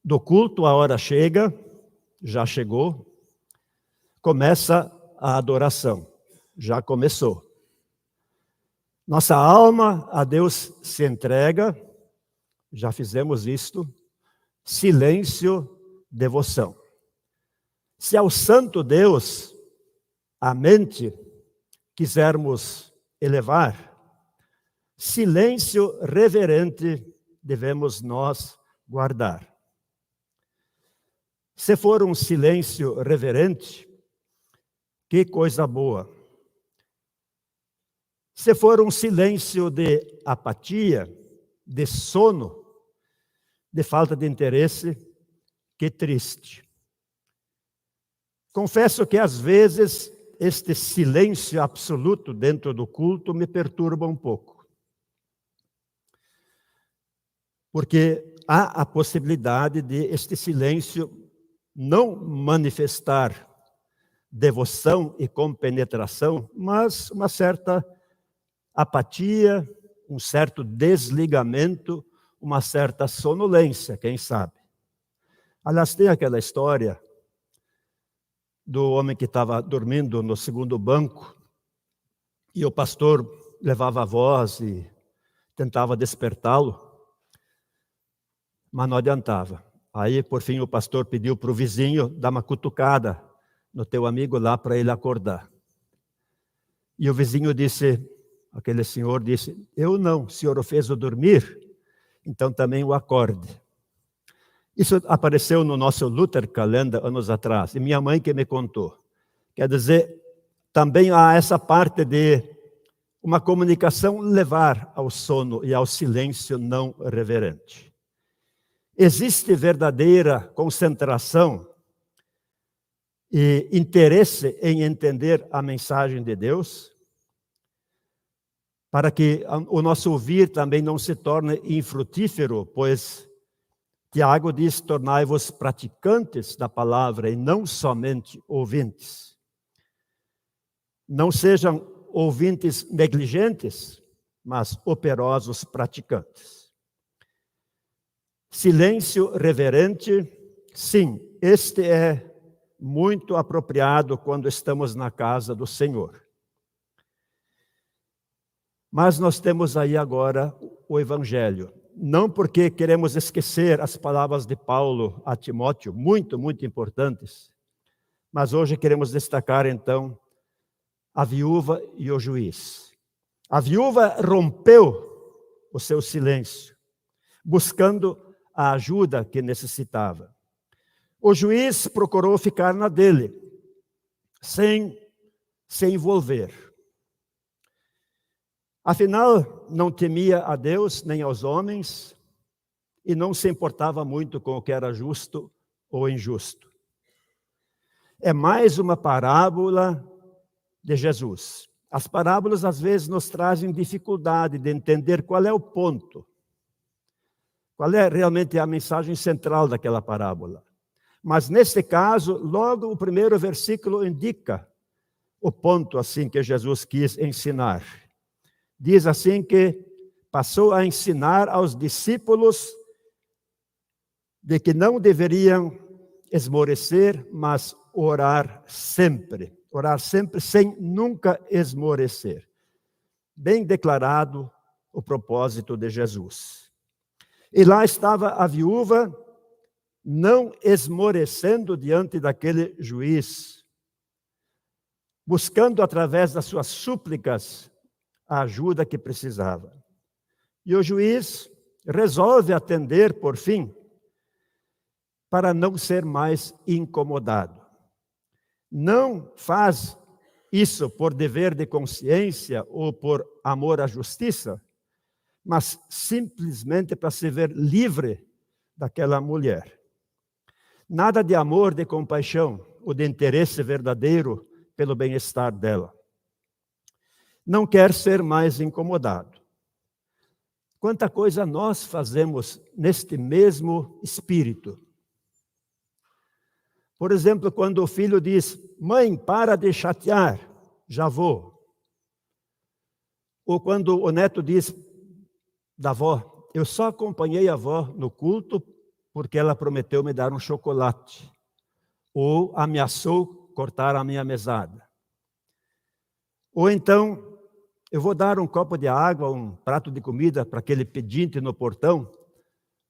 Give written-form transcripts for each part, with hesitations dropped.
do culto, a hora chega, já chegou, começa a adoração, já começou. Nossa alma a Deus se entrega, já fizemos isto, silêncio, devoção. Se ao Santo Deus a mente quisermos elevar, silêncio reverente devemos nós guardar. Se for um silêncio reverente, que coisa boa. Se for um silêncio de apatia, de sono, de falta de interesse, que triste. Confesso que às vezes este silêncio absoluto dentro do culto me perturba um pouco. Porque há a possibilidade de este silêncio não manifestar devoção e compenetração, mas uma certa apatia, um certo desligamento, uma certa sonolência, quem sabe. Aliás, tem aquela história do homem que estava dormindo no segundo banco e o pastor levava a voz e tentava despertá-lo, mas não adiantava. Aí, por fim, o pastor pediu para o vizinho dar uma cutucada no teu amigo lá para ele acordar. E o vizinho disse, aquele senhor disse, eu não, o senhor o fez dormir, então também o acorde. Isso apareceu no nosso Luther Calendar anos atrás, e minha mãe que me contou. Quer dizer, também há essa parte de uma comunicação levar ao sono e ao silêncio não reverente. Existe verdadeira concentração e interesse em entender a mensagem de Deus, para que o nosso ouvir também não se torne infrutífero, pois Tiago diz, tornai-vos praticantes da palavra e não somente ouvintes. Não sejam ouvintes negligentes, mas operosos praticantes. Silêncio reverente, sim, este é muito apropriado quando estamos na casa do Senhor. Mas nós temos aí agora o Evangelho. Não porque queremos esquecer as palavras de Paulo a Timóteo, muito, muito importantes, mas hoje queremos destacar então a viúva e o juiz. A viúva rompeu o seu silêncio, buscando a ajuda que necessitava. O juiz procurou ficar na dele, sem se envolver. Afinal, não temia a Deus nem aos homens e não se importava muito com o que era justo ou injusto. É mais uma parábola de Jesus. As parábolas às vezes nos trazem dificuldade de entender qual é o ponto. Qual é realmente a mensagem central daquela parábola? Mas neste caso, logo o primeiro versículo indica o ponto assim que Jesus quis ensinar. Diz assim que passou a ensinar aos discípulos de que não deveriam esmorecer, mas orar sempre. Orar sempre sem nunca esmorecer. Bem declarado o propósito de Jesus. E lá estava a viúva, não esmorecendo diante daquele juiz, buscando através das suas súplicas a ajuda que precisava. E o juiz resolve atender, por fim, para não ser mais incomodado. Não faz isso por dever de consciência ou por amor à justiça, mas simplesmente para se ver livre daquela mulher. Nada de amor, de compaixão ou de interesse verdadeiro pelo bem-estar dela. Não quer ser mais incomodado. Quanta coisa nós fazemos neste mesmo espírito. Por exemplo, quando o filho diz, mãe, para de chatear, já vou. Ou quando o neto diz da avó, eu só acompanhei a avó no culto porque ela prometeu me dar um chocolate, ou ameaçou cortar a minha mesada. Ou então, eu vou dar um copo de água, um prato de comida para aquele pedinte no portão,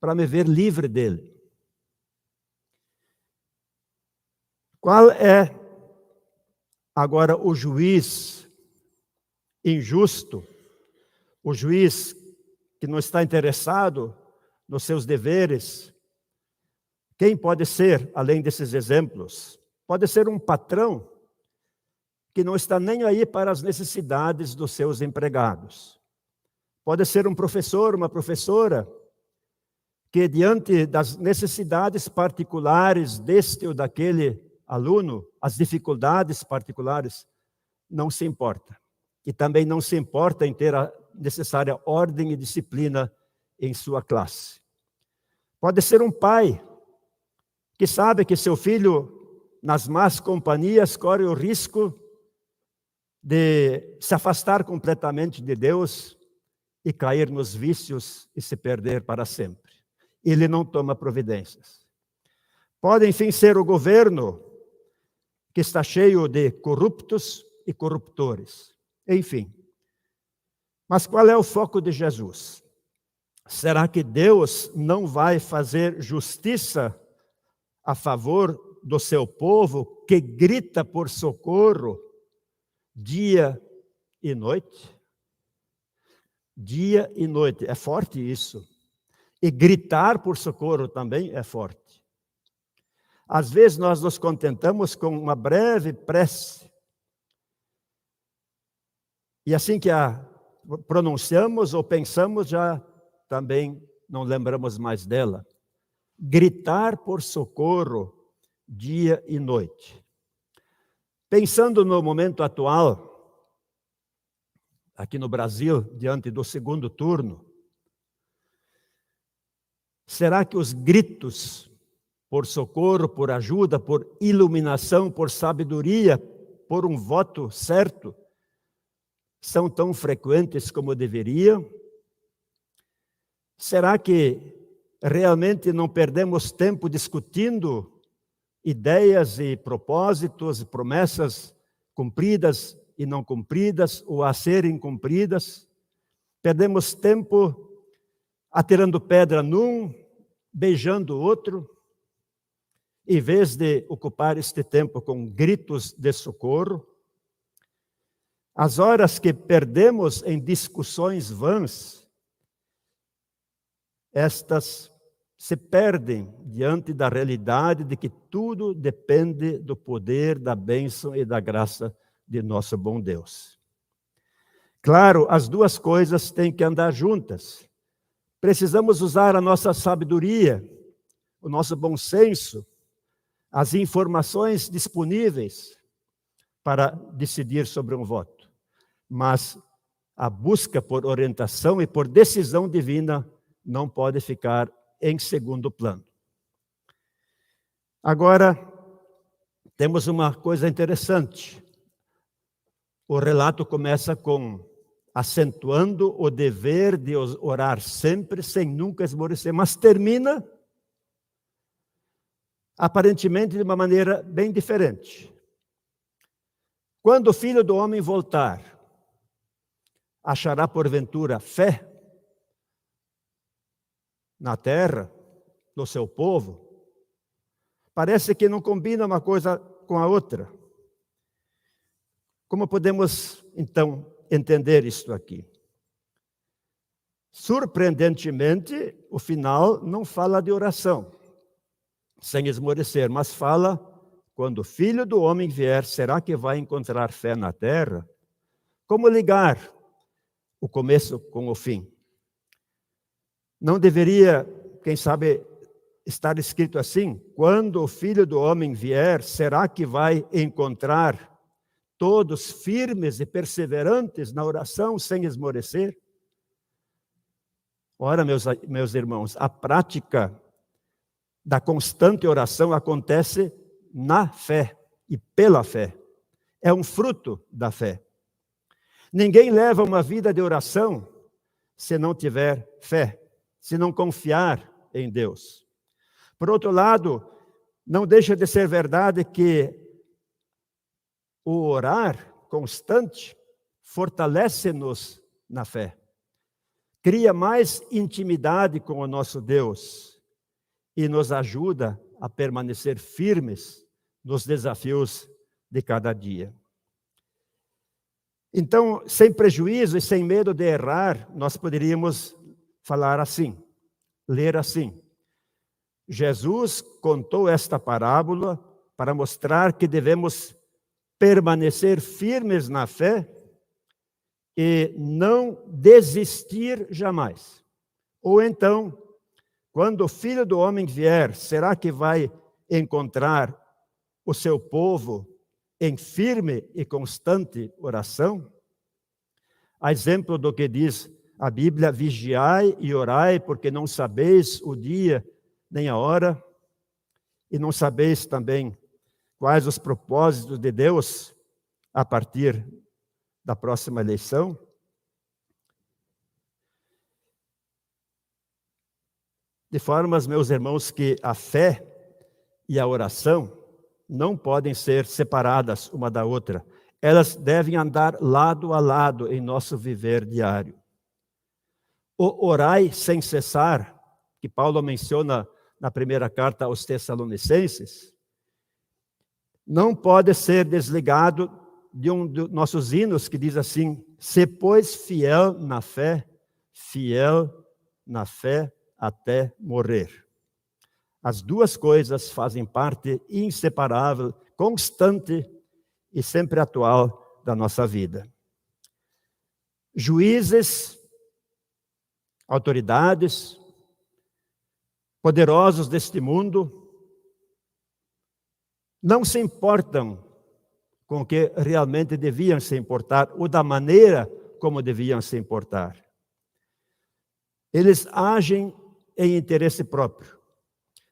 para me ver livre dele. Qual é agora o juiz injusto, o juiz que não está interessado nos seus deveres? Quem pode ser, além desses exemplos? Pode ser um patrão que não está nem aí para as necessidades dos seus empregados. Pode ser um professor, uma professora, que diante das necessidades particulares deste ou daquele aluno, as dificuldades particulares, não se importa. E também não se importa em ter a necessária ordem e disciplina em sua classe. Pode ser um pai que sabe que seu filho, nas más companhias, corre o risco de se afastar completamente de Deus e cair nos vícios e se perder para sempre. Ele não toma providências. Pode, enfim, ser o governo que está cheio de corruptos e corruptores. Enfim. Mas qual é o foco de Jesus? Será que Deus não vai fazer justiça a favor do seu povo que grita por socorro dia e noite? Dia e noite, é forte isso. E gritar por socorro também é forte. Às vezes nós nos contentamos com uma breve prece. E assim que a pronunciamos ou pensamos, já também não lembramos mais dela. Gritar por socorro dia e noite. Pensando no momento atual, aqui no Brasil, diante do segundo turno, será que os gritos por socorro, por ajuda, por iluminação, por sabedoria, por um voto certo, são tão frequentes como deveriam? Será que realmente não perdemos tempo discutindo ideias e propósitos e promessas cumpridas e não cumpridas, ou a serem cumpridas? Perdemos tempo atirando pedra num, beijando o outro, em vez de ocupar este tempo com gritos de socorro. As horas que perdemos em discussões vãs, estas se perdem diante da realidade de que tudo depende do poder, da bênção e da graça de nosso bom Deus. Claro, as duas coisas têm que andar juntas. Precisamos usar a nossa sabedoria, o nosso bom senso, as informações disponíveis para decidir sobre um voto. Mas a busca por orientação e por decisão divina não pode ficar em segundo plano. Agora, temos uma coisa interessante. O relato começa com acentuando o dever de orar sempre, sem nunca esmorecer, mas termina aparentemente de uma maneira bem diferente. Quando o Filho do Homem voltar, achará porventura fé na terra, no seu povo? Parece que não combina uma coisa com a outra. Como podemos, então, entender isto aqui? Surpreendentemente, o final não fala de oração, sem esmorecer, mas fala, quando o Filho do Homem vier, será que vai encontrar fé na terra? Como ligar o começo com o fim? Não deveria, quem sabe, estar escrito assim: quando o Filho do Homem vier, será que vai encontrar todos firmes e perseverantes na oração, sem esmorecer? Ora, meus irmãos, a prática da constante oração acontece na fé e pela fé. É um fruto da fé. Ninguém leva uma vida de oração se não tiver fé, se não confiar em Deus. Por outro lado, não deixa de ser verdade que o orar constante fortalece-nos na fé. Cria mais intimidade com o nosso Deus e nos ajuda a permanecer firmes nos desafios de cada dia. Então, sem prejuízo e sem medo de errar, nós poderíamos falar assim, ler assim. Jesus contou esta parábola para mostrar que devemos permanecer firmes na fé e não desistir jamais. Ou então, quando o Filho do Homem vier, será que vai encontrar o seu povo em firme e constante oração? A exemplo do que diz a Bíblia, vigiai e orai, porque não sabeis o dia nem a hora, e não sabeis também quais os propósitos de Deus a partir da próxima eleição. De forma, meus irmãos, que a fé e a oração não podem ser separadas uma da outra. Elas devem andar lado a lado em nosso viver diário. O orai sem cessar, que Paulo menciona na primeira carta aos Tessalonicenses, não pode ser desligado de um dos nossos hinos que diz assim: se pois fiel na fé até morrer. As duas coisas fazem parte inseparável, constante e sempre atual da nossa vida. Juízes, autoridades, poderosos deste mundo, não se importam com o que realmente deviam se importar, ou da maneira como deviam se importar. Eles agem em interesse próprio.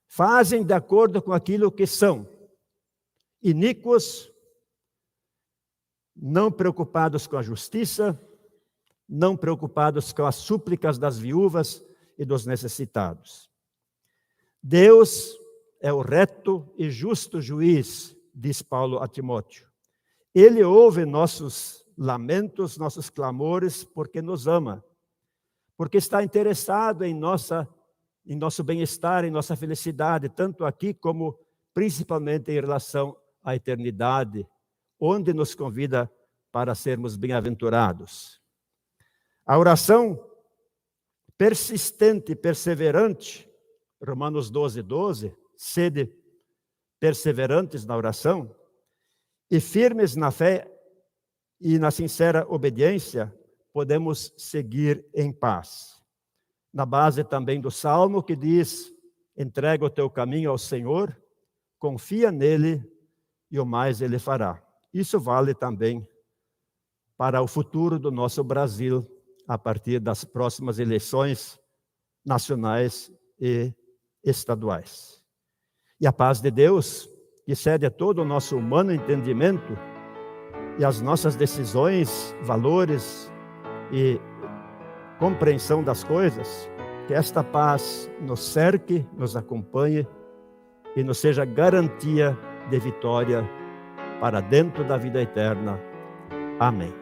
Fazem de acordo com aquilo que são. Iníquos, não preocupados com a justiça, não preocupados com as súplicas das viúvas e dos necessitados. Deus é o reto e justo juiz, diz Paulo a Timóteo. Ele ouve nossos lamentos, nossos clamores, porque nos ama, porque está interessado em nosso bem-estar, em nossa felicidade, tanto aqui como principalmente em relação à eternidade, onde nos convida para sermos bem-aventurados. A oração persistente e perseverante, Romanos 12, sede perseverantes na oração, e firmes na fé e na sincera obediência, podemos seguir em paz. Na base também do Salmo que diz: entrega o teu caminho ao Senhor, confia nele e o mais ele fará. Isso vale também para o futuro do nosso Brasil, a partir das próximas eleições nacionais e estaduais. E a paz de Deus, que excede a todo o nosso humano entendimento, e as nossas decisões, valores e compreensão das coisas, que esta paz nos cerque, nos acompanhe e nos seja garantia de vitória para dentro da vida eterna. Amém.